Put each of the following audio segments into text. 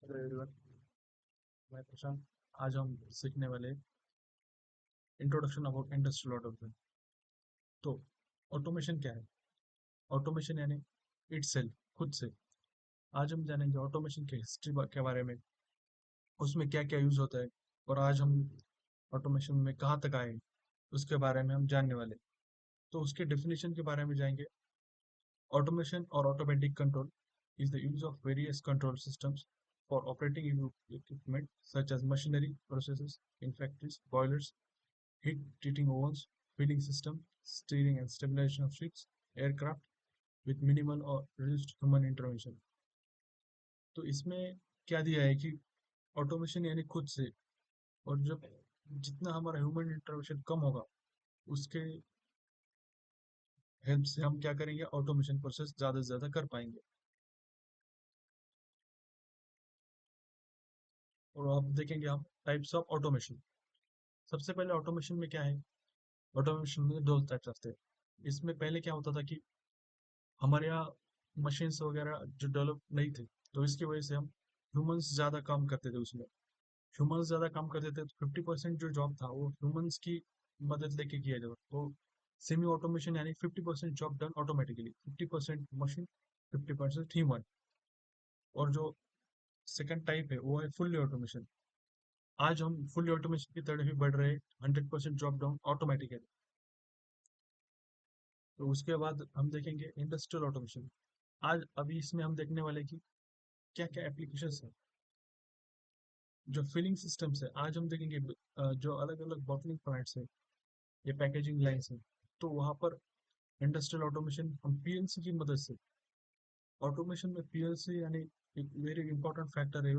Hello everyone, मैं प्रशांत। आज हम सीखने वाले इंट्रोडक्शन अबाउट इंडस्ट्रियल ऑटोमेशन। तो ऑटोमेशन क्या है? ऑटोमेशन यानी इटसेल्फ, खुद से। आज हम जानेंगे ऑटोमेशन की हिस्ट्री के बारे में, उसमें क्या क्या यूज होता है, और आज हम ऑटोमेशन में कहाँ तक आए उसके बारे में हम जानने वाले। तो उसके डेफिनेशन के बारे में जाएंगे। Automation or automatic control is the use of various control systems for operating equipment such as machinery, processes in factories, boilers, heat treating ovens, feeding system, steering and stabilization of ships, aircraft with minimal or reduced human intervention। तो इसमें क्या दिया है कि automation यानी खुद से, और जब जितना हमारा ह्यूमन इंटरवेंशन कम होगा उसके हेल्प से हम क्या करेंगे, ऑटोमेशन प्रोसेस ज़्यादा से ज़्यादा कर पाएंगे। और अब देखेंगे हम टाइप्स ऑफ ऑटोमेशन। सबसे पहले ऑटोमेशन में क्या है? ऑटोमेशन में दो टाइप्स आते हैं। इसमें पहले क्या होता था कि हमारे यहाँ मशीन्स वगैरह जो डेवलप नहीं थे, तो इसकी वजह से हम ह्यूमंस ज़्यादा काम करते थे उसमें। ह्यूमंस ज़्यादा काम करते थे तो 50% जो जॉब था वो ह्यूमंस की मदद लेके किया जाता। तो सेमी ऑटोमेशन यानी 50% job done automatically, 50% machine, 50% human. और जो सेकंड टाइप है वो है फुल्ली ऑटोमेशन। आज हम फुल्ली ऑटोमेशन की तरफ ही बढ़ रहे हैं, 100% जॉब डाउन ऑटोमेटिकली। तो उसके बाद हम देखेंगे इंडस्ट्रियल ऑटोमेशन। आज अभी इसमें हम देखने वाले कि क्या क्या एप्लीकेशंस है। जो फिलिंग सिस्टम्स है, आज हम देखेंगे जो अलग अलग बॉटलिंग प्लांट्स है या पैकेजिंग लाइन्स है, तो वहाँ पर इंडस्ट्रियल ऑटोमेशन हम पीएलसी की मदद से। ऑटोमेशन में पीएलसी यानी एक वेरी इंपॉर्टेंट फैक्टर है।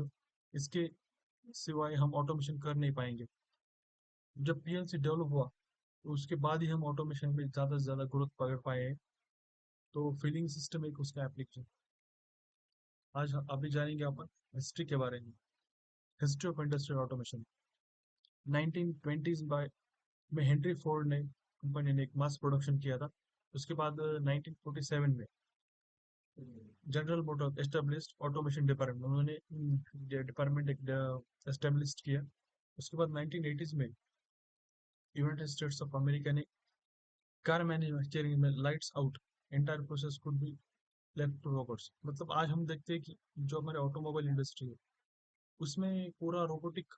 इसके सिवाय हम ऑटोमेशन कर नहीं पाएंगे। जब पीएलसी डेवलप हुआ तो उसके बाद ही हम ऑटोमेशन में ज़्यादा से ज़्यादा ग्रोथ पकड़ पाए हैं। तो फिलिंग सिस्टम एक उसका एप्लीकेशन। आज अभी जानेंगे अपन हिस्ट्री के बारे में। History of industrial automation. 1920s में हेनरी फोर्ड ने कंपनी ने एक मास प्रोडक्शन किया था। उसके बाद 1947 में General Motor established automation department, उन्होंने डिपार्टमेंट एक एस्टेब्लिश किया। उसके बाद 1980s में यूनाइटेड स्टेट्स ऑफ अमेरिका ने कार मैन्युफैक्चरिंग में lights out entire process could be left to robots. मतलब आज हम देखते हैं कि जो हमारे ऑटोमोबाइल इंडस्ट्री है उसमें पूरा रोबोटिक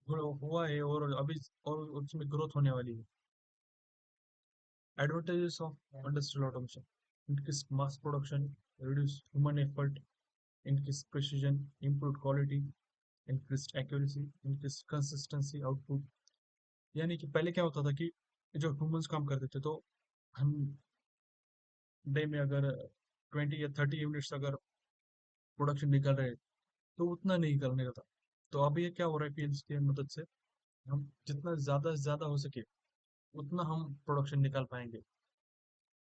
हुआ है, और अभी और उसमें ग्रोथ होने वाली है। Advantages of industrial automation: increased mass production, reduced human effort, increased precision, improved quality, increased accuracy, increased consistency output। यानी कि पहले क्या होता था कि जो ह्यूमंस काम करते थे, तो हम डे में अगर 20 या 30 यूनिट्स अगर प्रोडक्शन निकल रहे, तो उतना नहीं निकलने का था। तो अभी ये क्या हो रहा है, पीएलसी की मदद से हम जितना ज़्यादा से ज़्यादा हो सके उतना हम प्रोडक्शन निकाल पाएंगे।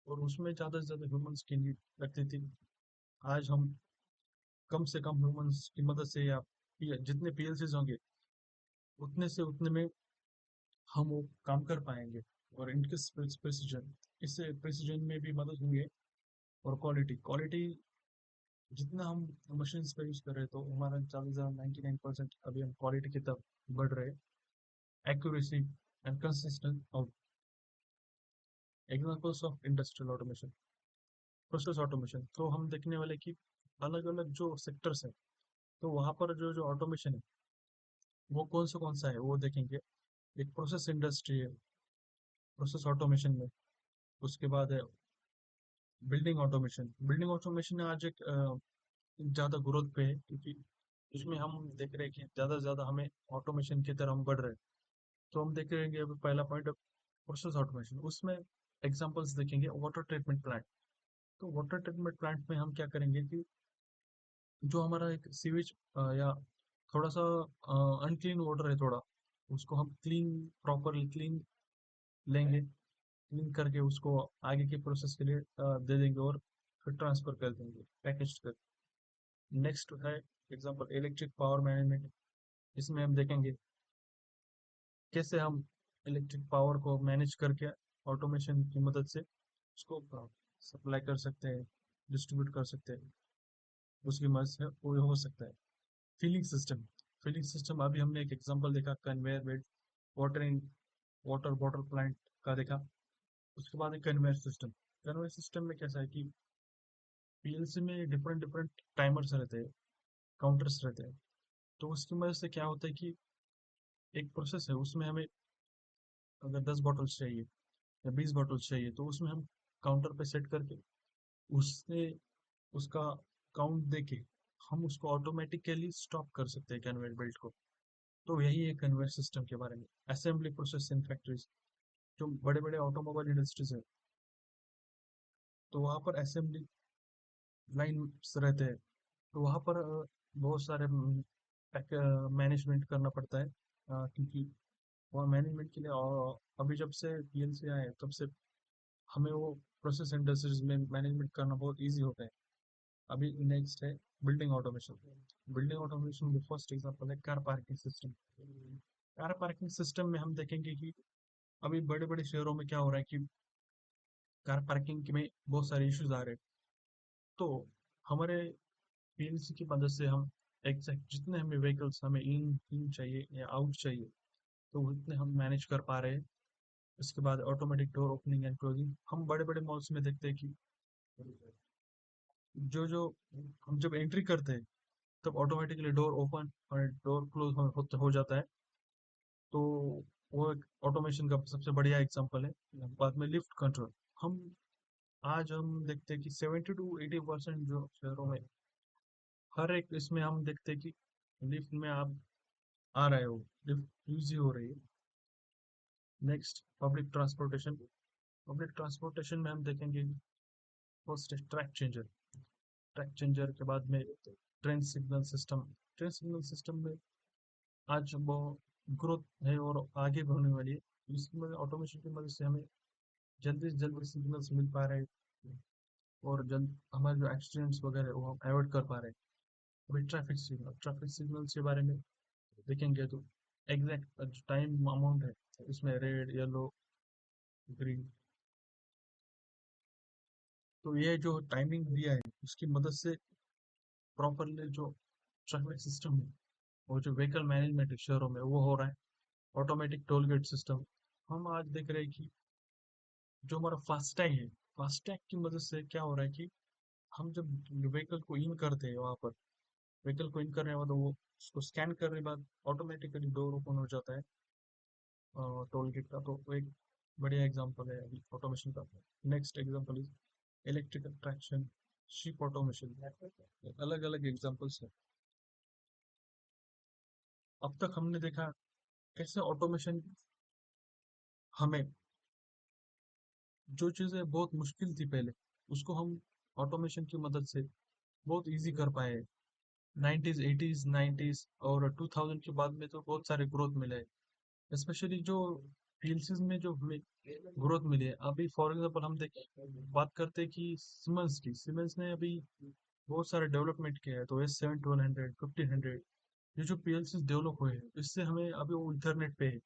और उसमें ज़्यादा से ज़्यादा ह्यूमंस की नीड लगती थी। आज हम कम से कम ह्यूमंस की मदद से, या जितने पीएलसीज होंगे उतने से उतने में हम वो काम कर पाएंगे। और इनके प्रेसिजन, इससे प्रेसिजन में भी मदद होंगे। और क्वालिटी क्वालिटी जितना हम मशीन पे यूज कर रहे हैं, तो हमारा ज़्यादा से ज़्यादा 99% अभी हम क्वालिटी की तरफ बढ़ रहे हैं। Accuracy and consistent out. Examples of industrial automation. Process automation, तो हम देखने वाले कि अलग अलग जो सेक्टर्स हैं, तो वहाँ पर जो जो ऑटोमेशन है वो कौन सा है वो देखेंगे। एक प्रोसेस इंडस्ट्री है, प्रोसेस ऑटोमेशन में। उसके बाद है बिल्डिंग ऑटोमेशन। बिल्डिंग ऑटोमेशन आज एक ज़्यादा ग्रोथ पे है, क्योंकि उसमें हम देख रहे हैं कि ज़्यादा से ज़्यादा हमें ऑटोमेशन की तरफ हम बढ़ रहे हैं। तो हम देख रहे हैं कि अभी पहला पॉइंट प्रोसेस ऑटोमेशन, उसमें एग्जांपल्स देखेंगे वाटर ट्रीटमेंट प्लांट। तो वाटर ट्रीटमेंट प्लांट में हम क्या करेंगे कि जो हमारा एक सीवेज या थोड़ा सा अनक्लीन वाटर है थोड़ा, उसको हम क्लीन, प्रॉपरली क्लीन लेंगे। क्लीन करके उसको आगे के प्रोसेस के लिए दे देंगे, और फिर ट्रांसफर कर देंगे पैकेज कर। नेक्स्ट है एग्जांपल इलेक्ट्रिक पावर मैनेजमेंट। इसमें हम देखेंगे कैसे हम इलेक्ट्रिक पावर को मैनेज करके ऑटोमेशन की मदद से उसको सप्लाई कर सकते हैं, डिस्ट्रीब्यूट कर सकते हैं। उसकी मदद से वो हो सकता है। Feeling system. फीलिंग सिस्टम अभी हमने एक एग्जांपल देखा, conveyor belt, watering water bottle plant का देखा। उसके बाद है कन्वेयर सिस्टम। कन्वेयर सिस्टम में कैसा है कि पीएलसी में डिफरेंट डिफरेंट टाइमर्स रहते हैं, काउंटर्स रहते हैं। तो उसकी वजह से क्या होता है कि एक प्रोसेस है, उसमें हमें अगर 10 बॉटल्स चाहिए या 20 बॉटल्स चाहिए, तो उसमें हम काउंटर पे सेट करके उससे उसका काउंट देके हम उसको ऑटोमेटिकली स्टॉप कर सकते हैं कन्वेयर बेल्ट को। तो यही है कन्वेयर सिस्टम के बारे में। असेंबली प्रोसेस इन फैक्ट्रीज, जो बड़े बड़े ऑटोमोबाइल इंडस्ट्रीज है, तो वहाँ पर असेंबली लाइन रहते हैं। तो वहाँ पर बहुत सारे मैनेजमेंट करना पड़ता है, क्योंकि वहाँ मैनेजमेंट के लिए अभी जब से पीएलसी आए तब से हमें वो प्रोसेस इंडस्ट्रीज में मैनेजमेंट करना बहुत इजी हो गया है। अभी नेक्स्ट है बिल्डिंग ऑटोमेशन। बिल्डिंग ऑटोमेशन में फर्स्ट एग्जांपल है car parking system. Car parking system में हम देखेंगे कि अभी बड़े बड़े शहरों में क्या हो रहा है कि कार पार्किंग में बहुत सारे इश्यूज आ रहे हैं। तो हमारे पीएलसी की मदद से हम एग्जैक्ट जितने हमें व्हीकल्स हमें इन इन चाहिए या आउट चाहिए, तो उतने हम मैनेज कर पा रहे हैं। उसके बाद automatic door opening and closing, हम बड़े बड़े मॉल्स में देखते हैं कि जो जो हम जब एंट्री करते हैं तब ऑटोमेटिकली डोर ओपन और डोर क्लोज हो जाता है। तो वो एक ऑटोमेशन का सबसे बढ़िया एग्जांपल है। बाद में लिफ्ट कंट्रोल, हम आज हम देखते हैं कि 70 to 80% जो शहरों में हर एक इसमें हम देखते हैं कि लिफ्ट में आप आ रहे हो, लिफ्ट यूज ही हो रही है। Next public transportation. Public transportation में हम देखेंगे first track changer. Track changer के बाद में train signal system. Train signal system में आज बहुत ग्रोथ है और आगे बढ़ने वाली है। इसकी मदद ऑटोमेशन की मदद से हमें जल्दी से जल्दी सिग्नल्स मिल पा रहे हैं और जल्द हमारे जो एक्सीडेंट्स वगैरह है, वो हम अवॉइड कर पा रहे हैं। अभी ट्रैफिक सिग्नल्स के बारे में देखेंगे तो एग्जैक्ट टाइम अमाउंट है, इसमें रेड येलो ग्रीन, तो ये जो टाइमिंग दिया है उसकी मदद से प्रॉपरली जो ट्रैफिक सिस्टम है और जो व्हीकल मैनेजमेंट है शहरों में वो हो रहा है। ऑटोमेटिक टोल गेट सिस्टम, हम आज देख रहे हैं कि जो हमारा फास्टैग है, फास्टैग की मदद से क्या हो रहा है कि हम जब व्हीकल को इन करते हैं, वहाँ पर व्हीकल को इन करने के बाद वो उसको स्कैन करने के बाद ऑटोमेटिकली डोर ओपन हो जाता है टोल गेट का। तो वो एक बढ़िया एग्जांपल है अभी ऑटोमेशन का। Next example is electrical traction, ship automation. अलग अलग एग्जांपल्स है। अब तक हमने देखा कैसे ऑटोमेशन हमें जो चीज़ें बहुत मुश्किल थी पहले, उसको हम ऑटोमेशन की मदद से बहुत इजी कर पाए। 90s 80s 90s और 2000 के बाद में तो बहुत सारे ग्रोथ मिले हैं। स्पेशली जो पीएलसीज में जो हमें ग्रोथ मिली है, अभी फॉर एग्जांपल हम देखें, बात करते हैं कि सीमेंस की, सीमेंस ने अभी बहुत सारे डेवलपमेंट किया है। तो S7 1200 1500, ये जो पीएलसी डेवलप हुए हैं इससे हमें अभी वो इंटरनेट पे है।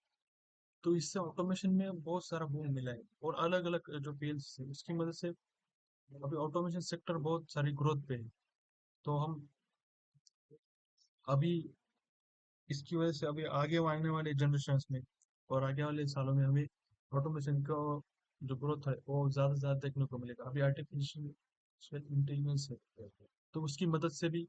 तो इससे ऑटोमेशन में बहुत सारा बूम मिला है और अलग अलग जो पीएलसी है उसकी मदद से अभी ऑटोमेशन सेक्टर बहुत सारी ग्रोथ पे है। तो हम अभी इसकी वजह से अभी आगे आने वाले जनरेशन में और आगे वाले सालों में हमें ऑटोमेशन का जो ग्रोथ है वो ज़्यादा से ज़्यादा देखने को मिलेगा। अभी आर्टिफिशियल इंटेलिजेंस है, तो उसकी मदद से भी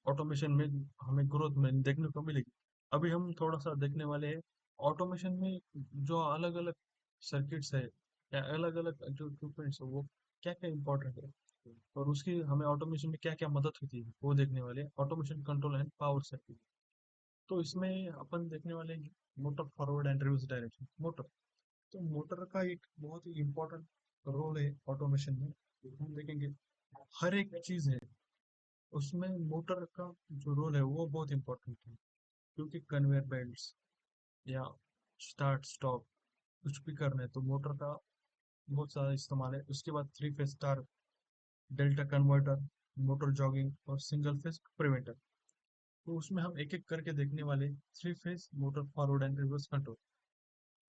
ऑटोमेशन में हमें ग्रोथ में देखने को मिलेगी। अभी हम थोड़ा सा देखने वाले हैं ऑटोमेशन में जो अलग अलग सर्किट्स है या अलग अलग जो इक्विपमेंट्स है वो क्या क्या इंपॉर्टेंट है और उसकी हमें ऑटोमेशन में क्या क्या मदद होती है वो देखने वाले हैं। Automation control and power circuit, तो इसमें अपन देखने वाले हैं motor forward and reverse direction motor. तो मोटर का एक बहुत ही इम्पोर्टेंट रोल है ऑटोमेशन में। हम देखेंगे हर एक चीज है उसमें मोटर का जो रोल है वो बहुत इम्पोर्टेंट है, क्योंकि कन्वेयर बेल्ट्स या स्टार्ट स्टॉप कुछ भी करना है तो मोटर का बहुत सारा इस्तेमाल है। उसके बाद three phase star, delta converter, motor jogging और सिंगल फेज प्रिवेंटर। तो उसमें हम एक एक करके देखने वाले three phase motor forward and reverse control.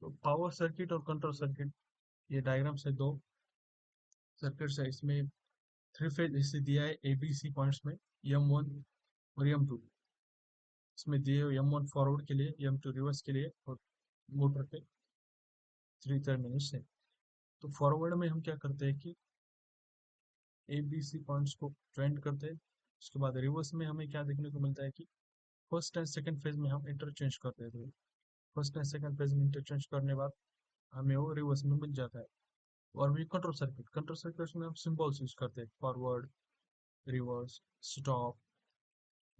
तो पावर सर्किट और कंट्रोल सर्किट, ये डायग्राम से दो सर्किट्स है। इसमें थ्री फेज इसे दिया है ABC पॉइंट्स में, M1 और M2, इसमें दिए हुए M1 फॉरवर्ड के लिए, M2 रिवर्स के लिए, और मोटर के 3 टर्मिनल्स है। तो फॉरवर्ड में हम क्या करते हैं कि ए बी सी पॉइंट्स को ज्वाइंट करते हैं। उसके बाद रिवर्स में हमें क्या देखने को मिलता है कि फर्स्ट एंड सेकंड फेज में हम इंटरचेंज करते हैं। तो फर्स्ट एंड सेकंड फेज में इंटरचेंज करने बाद हमें वो रिवर्स में मिल जाता है। और भी कंट्रोल सर्किट में हम सिंबल्स यूज करते हैं, forward, reverse, stop,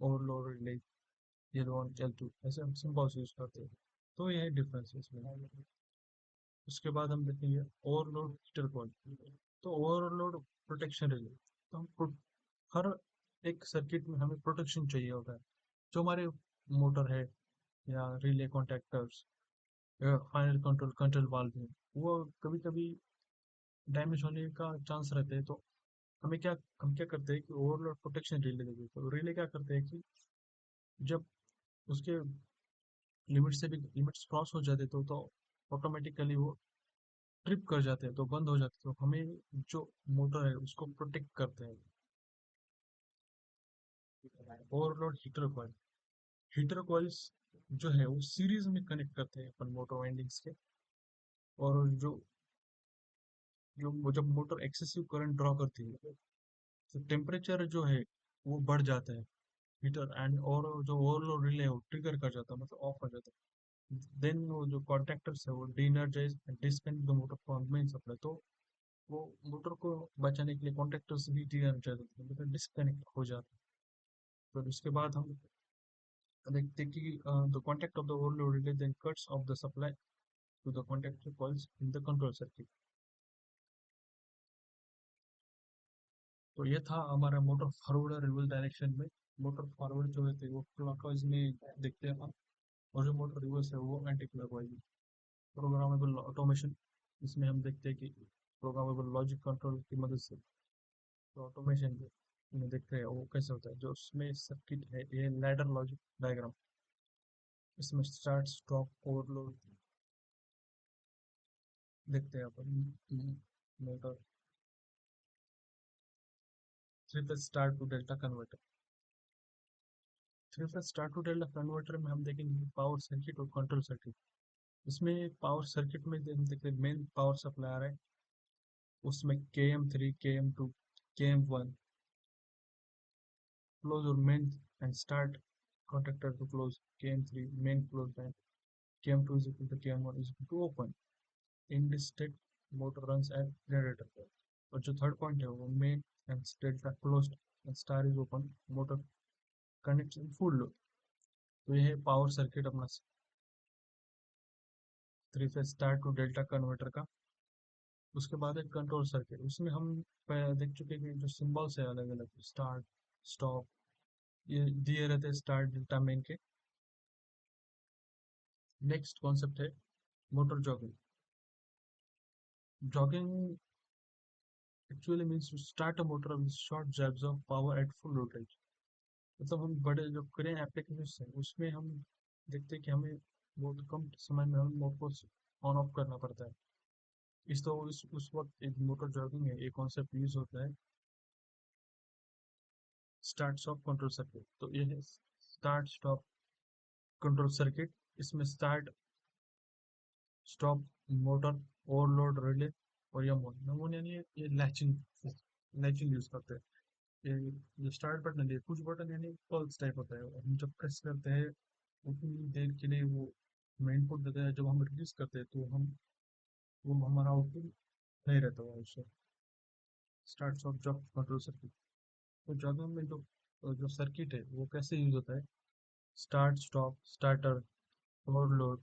overload relay, L1 L2, ऐसे हम सिंबल्स यूज करते हैं। तो यही डिफरेंस है इसमें। उसके बाद हम देखेंगे ओवरलोड हीटर कॉइल। तो ओवरलोड प्रोटेक्शन रिले, तो हर एक सर्किट में हमें प्रोटेक्शन चाहिए होता है। जो हमारे मोटर है या रिले कॉन्टैक्टर्स या फाइनल कंट्रोल वाल्व है, वो कभी कभी डैमेज होने का चांस रहते हैं। तो हम क्या करते हैं कि ओवरलोड प्रोटेक्शन रिले देते हैं। तो रिले क्या करते हैं कि जब उसके लिमिट्स क्रॉस हो जाते तो ऑटोमेटिकली वो ट्रिप कर जाते हैं, तो बंद हो जाते हैं। तो हमें जो मोटर है उसको प्रोटेक्ट करते हैं। ओवरलोड हीटर कॉइल्स जो है वो सीरीज में कनेक्ट करते हैं अपन मोटर वाइंडिंग्स के। और जो जो जब मोटर एक्सेसिव करंट ड्रॉ करती है तो टेम्परेचर जो है वो बढ़ जाता है हीटर एंड, और जो ओवरलोड रिले है वो ट्रिगर कर जाता है, मतलब ऑफ हो जाता है। देन वो जो कॉन्टैक्टर्स है वो deenergise and disconnect the motor from main supply. तो वो मोटर को बचाने के लिए कॉन्टैक्टर्स भी डीएनर्जाइज होते हैं, मतलब डिस्कनेक्ट हो जाते हैं। फिर उसके बाद हम देखते हैं कि the contact of the overload relay then cuts off the supply to the contactor coils in the control circuit. तो ये था हमारा मोटर फॉरवर्ड और रिवर्स डायरेक्शन में। मोटर फॉरवर्ड जो है वो क्लॉकवाइज में देखते हैं अपन, और जो मोटर रिवर्स है वो एंटी क्लॉकवाइज में। प्रोग्रामेबल ऑटोमेशन, इसमें हम देखते हैं कि प्रोग्रामेबल लॉजिक कंट्रोल की मदद से तो ऑटोमेशन में देखते हैं वो कैसे होता है। जो उसमें सर्किट है ये लैडर लॉजिक डायग्राम, इसमें स्टार्ट स्टॉप ओवरलोड देखते हैं अपन। Motor three phase start to delta converter, three phase start to delta converter में हम देखेंगे पावर सर्किट और कंट्रोल सर्किट। इसमें पावर सर्किट में हम देखते हैं मेन पावर सप्लाई आ रहा है, उसमें KM3 KM2 KM1 close or main and start contactor to close, KM3 main closed and KM2 is equal to KM1 is equal to open. In this state motor runs at generator, और जो third point है वो main and delta closed and star is open, motor connect in full load. तो ये है power circuit अपना three phase star to delta converter का। उसके बाद एक कंट्रोल सर्किट, उसमें हम देख चुके हैं कि जो सिंबल्स है अलग अलग, स्टार्ट, स्टॉप, ये दिए रहते हैं स्टार्ट डेल्टा मेन के। नेक्स्ट कॉन्सेप्ट है motor jogging. Jogging actually means to start a motor with short jabs of power at full voltage. मतलब हम बड़े जो करें एप्लीकेशन है उसमें हम देखते हैं कि हमें बहुत कम समय में हम मोटर को ऑन ऑफ करना पड़ता है। इस तो इस उस वक्त एक मोटर जॉगिंग है, एक कॉन्सेप्ट यूज होता है स्टार्ट स्टॉप कंट्रोल सर्किट। तो ये है स्टार्ट स्टॉप कंट्रोल सर्किट। इसमें start stop motor overload relay और यमोन यानी ये लैचिंग लैचिंग यूज करते हैं। ये जो स्टार्ट बटन है कुछ बटन यानी पल्स टाइप होता है, हम जब प्रेस करते हैं उतनी देर के लिए वो हमें इनपुट देता है, जब हम रिलीज करते हैं तो हम वो हमारा आउटपुट नहीं रहता है उससे। Start stop job control circuit, तो जॉब में जो सर्किट है वो कैसे यूज होता है, start stop starter overload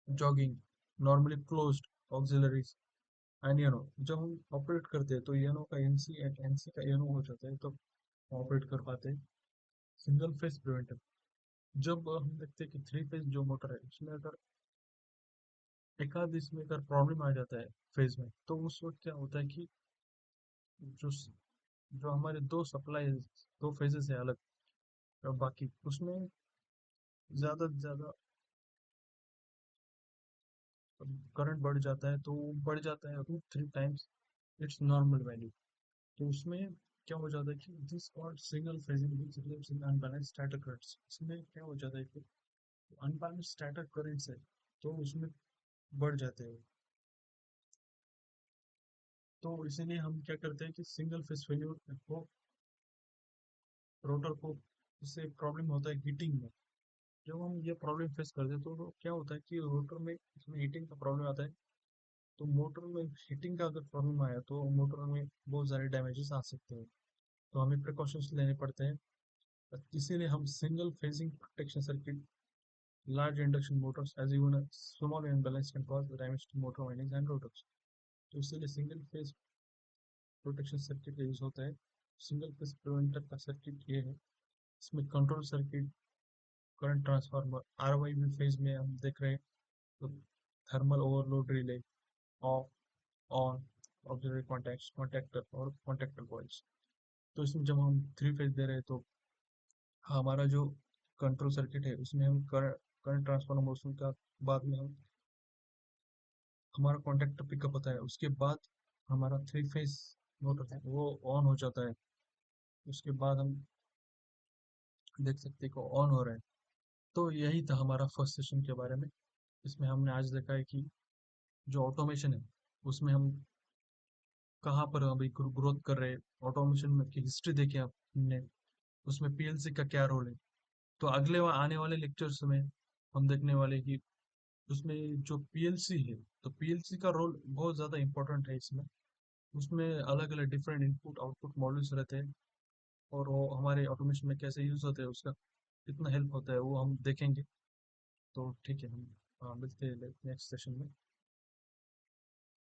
jogging normally closed auxiliaries and you know. जब हम ऑपरेट करते हैं तो यनो का एनसी एनसी का यनो हो जाता है तो ऑपरेट कर पाते हैं। सिंगल फेज प्रिवेंटर, जब हम देखते हैं कि थ्री फेज जो मोटर है उसमें अगर एक आध इसमें अगर प्रॉब्लम आ जाता है फेज में, तो उस वक्त क्या होता है कि जो जो हमारे दो सप्लाई दो फेजेस है अलग, और बाकी उसमें ज्यादा से ज्यादा करंट बढ़ जाता है, तो वो बढ़ जाता है 3 टाइम्स इट्स नॉर्मल वैल्यू। तो उसमें क्या हो जाता है कि this called single phasing relatives in unbalanced stator currents. इसमें क्या हो जाता है कि अनबैलेंस्ड स्टैटर करंट्स है तो उसमें बढ़ जाते हैं। तो इसीलिए हम क्या करते हैं कि सिंगल फेज फेल्योर को रोटर को इससे प्रॉब्लम होता है हीटिंग में। जब हम ये प्रॉब्लम फेस करते हैं तो क्या होता है कि रोटर में इसमें हीटिंग का प्रॉब्लम आता है। तो मोटर में हीटिंग का अगर प्रॉब्लम आया तो मोटर में बहुत सारे डैमेजेस आ सकते हैं। तो हमें प्रिकॉशंस लेने पड़ते हैं। इसीलिए हम single phasing protection circuit, large induction motors as even small imbalance can cause damage to motor windings and rotors. तो इसीलिए सिंगल फेज प्रोटेक्शन सर्किट का यूज होता है। सिंगल फेज प्रिवेंटर का सर्किट ये है। इसमें control circuit, current transformer, RYB phase में हम देख रहे हैं तो thermal overload relay, off, on, auxiliary contact, contactor और कॉन्टैक्टर कॉइल्स। तो इसमें जब हम थ्री फेज दे रहे हैं तो हमारा जो कंट्रोल सर्किट है उसमें हम करंट ट्रांसफॉर्मेशन का बाद में हम हमारा कॉन्टैक्टर पिकअप होता है। उसके बाद हमारा थ्री फेज मोटर है वो ऑन हो जाता है। उसके बाद हम देख सकते हैं कि ऑन हो रहा है। तो यही था हमारा फर्स्ट सेशन के बारे में। इसमें हमने आज देखा है कि जो ऑटोमेशन है उसमें हम कहाँ पर अभी ग्रोथ कर रहे हैं। ऑटोमेशन में की हिस्ट्री देखी हमने, उसमें पीएलसी का क्या रोल है। तो आने वाले लेक्चर्स में हम देखने वाले कि उसमें जो पीएलसी है तो पीएलसी का रोल बहुत ज़्यादा इंपॉर्टेंट है इसमें। उसमें अलग अलग डिफरेंट इनपुट आउटपुट मॉड्यूल्स रहते हैं और वो हमारे ऑटोमेशन में कैसे यूज होते हैं उसका कितना हेल्प होता है वो हम देखेंगे। तो ठीक है, हम मिलते हैं नेक्स्ट सेशन में।